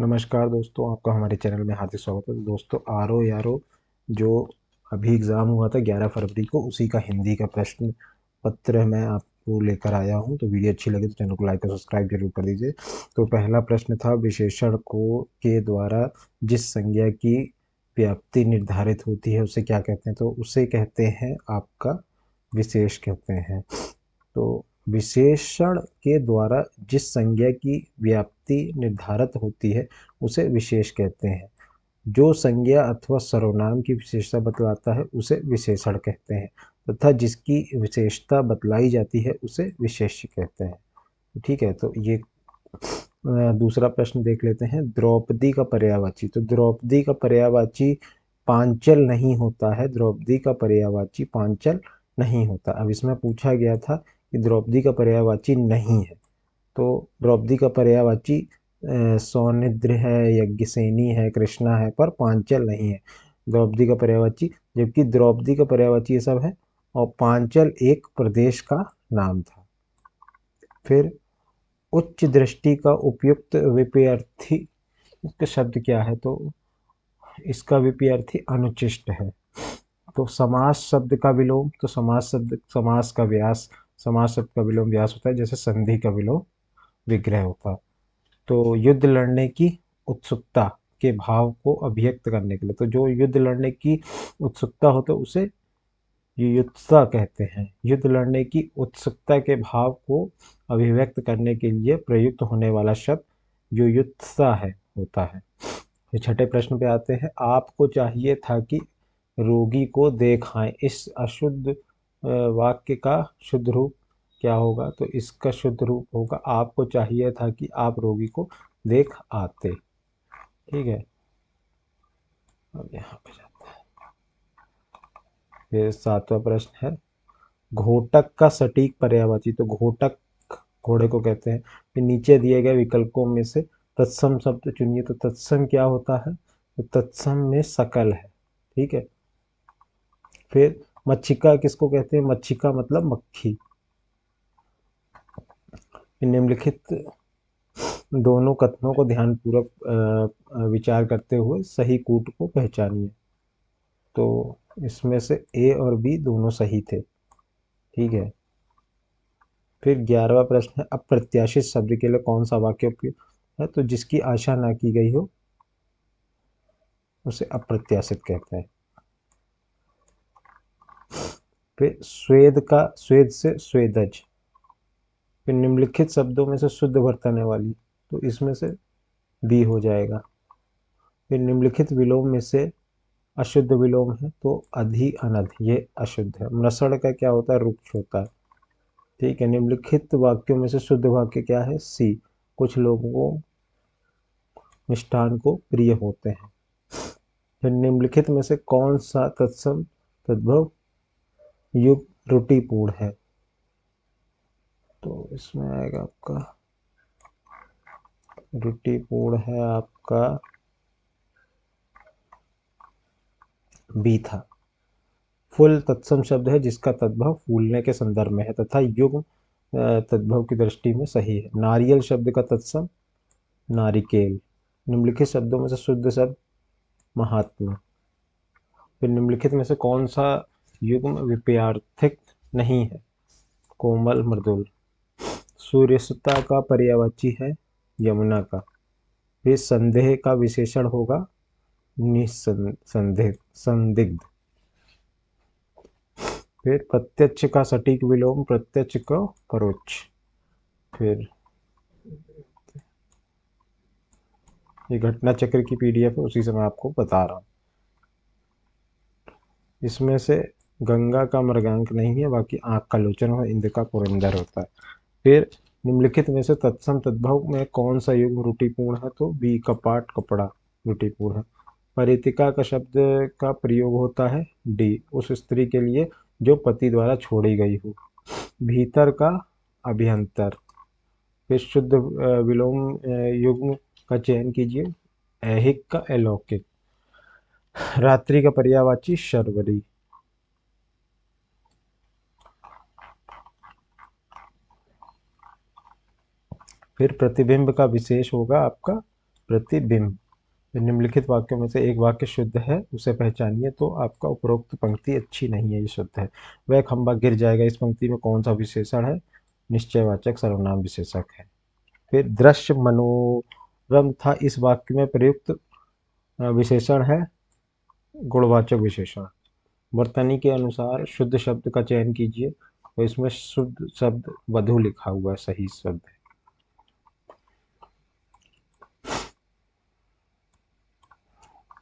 नमस्कार दोस्तों, आपका हमारे चैनल में हार्दिक स्वागत है। तो दोस्तों, आरो यारो जो अभी एग्ज़ाम हुआ था 11 फरवरी को, उसी का हिंदी का प्रश्न पत्र मैं आपको लेकर आया हूं। तो वीडियो अच्छी लगे तो चैनल को लाइक और सब्सक्राइब जरूर कर दीजिए। तो पहला प्रश्न था, विशेषण को के द्वारा जिस संज्ञा की व्याप्ति निर्धारित होती है उसे क्या कहते हैं? तो उसे कहते हैं आपका विशेष कहते हैं। तो विशेषण के द्वारा जिस संज्ञा की व्याप्ति निर्धारित होती है उसे विशेष कहते हैं। जो संज्ञा अथवा सर्वनाम की विशेषता बतलाता है उसे विशेषण कहते हैं तथा जिसकी विशेषता बतलाई जाती है उसे विशेष्य कहते हैं। ठीक है, तो ये दूसरा प्रश्न देख लेते हैं। द्रौपदी का पर्यायवाची, तो द्रौपदी का पर्यायवाची पांचल नहीं होता है। द्रौपदी का पर्यायवाची पांचल नहीं होता। अब इसमें पूछा गया था कि द्रौपदी का पर्यायवाची नहीं है, तो द्रौपदी का पर्यायवाची सौनिद्र है, यज्ञसेनी है, कृष्णा है, पर पांचल नहीं है द्रौपदी का पर्यायवाची। जबकि द्रौपदी का पर्यायवाची ये सब है और पांचल एक प्रदेश का नाम था। फिर उच्च दृष्टि का उपयुक्त विपर्यर्थी इसका शब्द क्या है? तो इसका विपर्यर्थी अनुचिष्ट है। तो समास शब्द का विलोम, तो समास का व्यास, समास शब्द का विलोम व्यास होता है, जैसे संधि का विलोम विग्रह होता है। तो युद्ध लड़ने की उत्सुकता के भाव को अभिव्यक्त करने के लिए, तो जो युद्ध लड़ने की उत्सुकता हो तो उसे युयुत्सा कहते हैं। युद्ध लड़ने की उत्सुकता के भाव को अभिव्यक्त करने के लिए प्रयुक्त होने वाला शब्द युयुत्सा है होता है। फिर छठे प्रश्न पे आते हैं। आपको चाहिए था कि रोगी को देखाएं, इस अशुद्ध वाक्य का शुद्ध रूप क्या होगा? तो इसका शुद्ध रूप होगा, आपको चाहिए था कि आप रोगी को देख आते। ठीक है, अब यहाँ पे जाते हैं। फिर सातवां प्रश्न है, घोटक का सटीक पर्यायवाची, तो घोटक घोड़े को कहते हैं। फिर नीचे दिए गए विकल्पों में से तत्सम शब्द चुनिए, तो तत्सम क्या होता है? तो तत्सम में सकल है। ठीक है। फिर मच्छिका किसको कहते हैं? मच्छिका मतलब मक्खी। निम्नलिखित दोनों कथनों को ध्यानपूर्वक विचार करते हुए सही कूट को पहचानिए। तो इसमें से ए और बी दोनों सही थे। ठीक है। फिर 11वां प्रश्न है, अप्रत्याशित शब्द के लिए कौन सा वाक्य उपयुक्त है? तो जिसकी आशा ना की गई हो उसे अप्रत्याशित कहते हैं। फिर स्वेद से स्वेदज। फिर निम्नलिखित शब्दों में से शुद्ध बरतने वाली, तो इसमें से बी हो जाएगा। फिर निम्नलिखित विलोम में से अशुद्ध विलोम है, तो अधि अनध ये अशुद्ध है। मृषण का क्या होता है? रुक्ष होता है। ठीक है। निम्नलिखित वाक्यों में से शुद्ध वाक्य क्या है? सी, कुछ लोगों को मिष्ठान को प्रिय होते हैं। फिर निम्नलिखित में से कौन सा तत्सम तद्भव युग त्रुटिपूर्ण है? तो इसमें आएगा आपका त्रुटिपूर्ण है आपका बी था। फुल तत्सम शब्द है जिसका तद्भव फूलने के संदर्भ में है तथा युग तद्भव की दृष्टि में सही है। नारियल शब्द का तत्सम नारिकेल। निम्नलिखित शब्दों में से शुद्ध शब्द महात्मा। फिर निम्नलिखित में से कौन सा युग्म विपरीत नहीं है? कोमल मृदुल। सूर्यसुता का पर्यायवाची है यमुना का। फिर संदेह का विशेषण होगा निसंदेह संदिग्ध। फिर प्रत्यक्ष का सटीक विलोम प्रत्यक्ष का परोक्ष। फिर ये घटना चक्र की पीडीएफ है, उसी से मैं आपको बता रहा हूँ। इसमें से गंगा का मृगांक नहीं है, बाकी आँख का लोचन और इंद्र का पुरंदर होता है। फिर निम्नलिखित में से तत्सम तद्भव में कौन सा युग्म त्रुटिपूर्ण है? तो बी, कपाट कपड़ा त्रुटिपूर्ण है। परितिका का शब्द का प्रयोग होता है डी, उस स्त्री के लिए जो पति द्वारा छोड़ी गई हो। भीतर का अभ्यंतर। फिर शुद्ध विलोम युग्म का चयन कीजिए। ऐहिक का अलौकिक। रात्रि का पर्यायवाची शर्वरी। फिर प्रतिबिंब का विशेष होगा आपका प्रतिबिंब। निम्नलिखित वाक्यों में से एक वाक्य शुद्ध है, उसे पहचानिए। तो आपका उपरोक्त पंक्ति अच्छी नहीं है, ये शुद्ध है। वह खंबा गिर जाएगा, इस पंक्ति में कौन सा विशेषण है? निश्चयवाचक सर्वनाम विशेषक है। फिर दृश्य मनोरम था, इस वाक्य में प्रयुक्त विशेषण है गुणवाचक विशेषण। वर्तनी के अनुसार शुद्ध शब्द का चयन कीजिए, तो इसमें शुद्ध शब्द वधु लिखा हुआ सही शब्द है।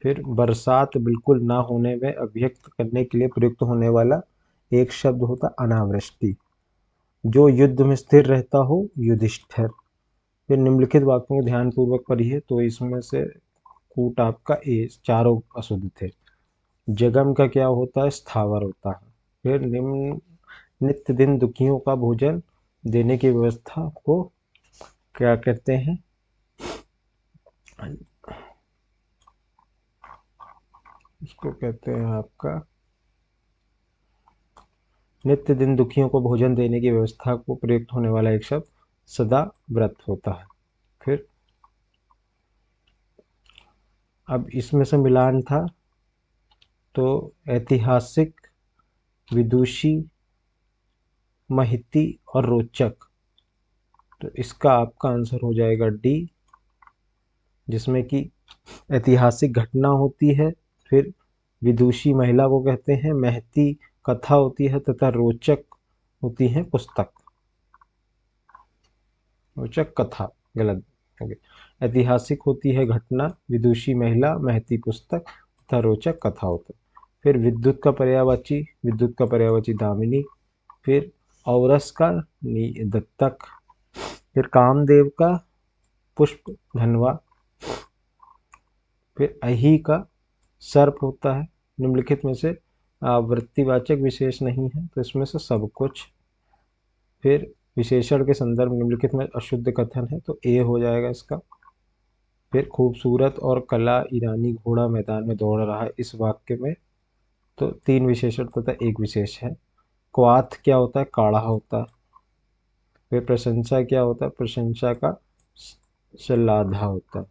फिर बरसात बिल्कुल ना होने में अभिव्यक्त करने के लिए प्रयुक्त होने वाला एक शब्द होता अनावृष्टि। जो युद्ध में स्थिर रहता हो, युधिष्ठिर। फिर निम्नलिखित वाक्यों को ध्यानपूर्वक पढ़िए, तो इसमें से कूट आपका ए, चारों अशुद्ध थे। जगम का क्या होता है? स्थावर होता है। फिर नित्य दिन दुखियों का भोजन देने की व्यवस्था को क्या कहते हैं? इसको कहते हैं आपका नित्य दिन दुखियों को भोजन देने की व्यवस्था को प्रयुक्त होने वाला एक शब्द सदा व्रत होता है। फिर अब इसमें से मिलान था, तो ऐतिहासिक, विदुषी, महिती और रोचक। तो इसका आपका आंसर हो जाएगा डी, जिसमें कि ऐतिहासिक घटना होती है, फिर विदुषी महिला को कहते हैं, महती कथा होती है, तथा रोचक होती है पुस्तक। रोचक कथा गलत हो गया। ऐतिहासिक होती है घटना, विदुषी महिला, महती पुस्तक तथा रोचक कथा होता है। फिर विद्युत का पर्यायवाची दामिनी। फिर औरस का दत्तक। फिर कामदेव का पुष्प धनवा। फिर अहि का सर्प होता है। निम्नलिखित में से वृत्तिवाचक विशेष नहीं है, तो इसमें से सब कुछ। फिर विशेषण के संदर्भ निम्नलिखित में अशुद्ध कथन है, तो ए हो जाएगा इसका। फिर खूबसूरत और कला ईरानी घोड़ा मैदान में दौड़ रहा है, इस वाक्य में तो 3 विशेषण तथा एक विशेष है। क्वाथ क्या होता है? काढ़ा होता है। फिर प्रशंसा क्या होता है? प्रशंसा का शलाधा होता है।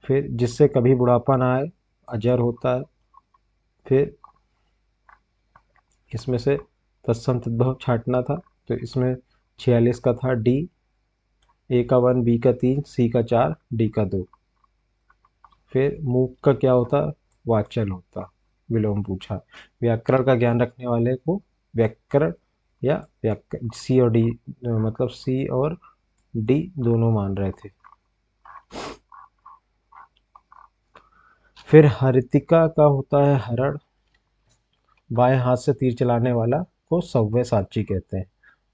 फिर जिससे कभी बुढ़ापा ना आए, अजर होता है। फिर इसमें से तत्सम तद्भव छांटना था, तो इसमें 46 का था डी। ए का 1, बी का 3, सी का 4, डी का 2। फिर मूक का क्या होता? वाचल होता। विलोम पूछा। व्याकरण का ज्ञान रखने वाले को व्याकरण या सी और डी, मतलब सी और डी दोनों मान रहे थे। फिर हरितिका का होता है हरण। बाएं हाथ से तीर चलाने वाला को सव्यसाची कहते हैं।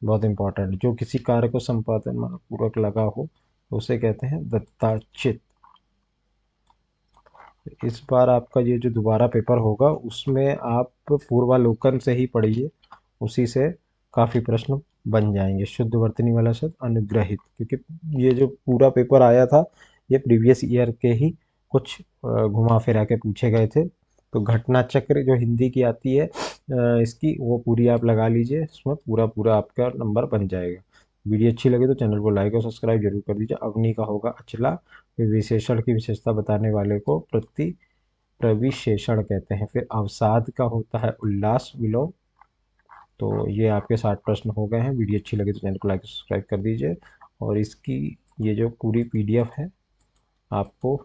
बहुत इंपॉर्टेंट, जो किसी कार्य को संपादन पूर्वक लगा हो, उसे कहते हैं दत्ताचित। इस बार आपका ये जो दोबारा पेपर होगा, उसमें आप पूर्वालोकन से ही पढ़िए, उसी से काफ़ी प्रश्न बन जाएंगे। शुद्ध वर्तनी वाला शब्द अनुग्रहित, क्योंकि ये जो पूरा पेपर आया था, ये प्रीवियस ईयर के ही कुछ घुमा फिरा के पूछे गए थे। तो घटना चक्र जो हिंदी की आती है, इसकी वो पूरी आप लगा लीजिए, इसमें पूरा पूरा आपका नंबर बन जाएगा। वीडियो अच्छी लगे तो चैनल को लाइक और सब्सक्राइब जरूर कर दीजिए। अवनी का होगा अचला। फिर विशेषण की विशेषता बताने वाले को प्रविशेषण कहते हैं। फिर अवसाद का होता है उल्लास, विलोम। तो ये आपके 60 प्रश्न हो गए हैं। वीडियो अच्छी लगी तो चैनल को लाइक सब्सक्राइब कर दीजिए। और इसकी ये जो पूरी पीडीएफ है, आपको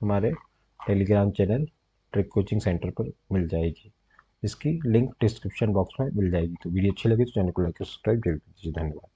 हमारे Telegram channel trick coaching centre पर मिल जाएगी। इसकी लिंक डिस्क्रिप्शन बॉक्स में मिल जाएगी। तो वीडियो अच्छी लगी तो चैनल को लाइक सब्सक्राइब जरूर कीजिए। धन्यवाद।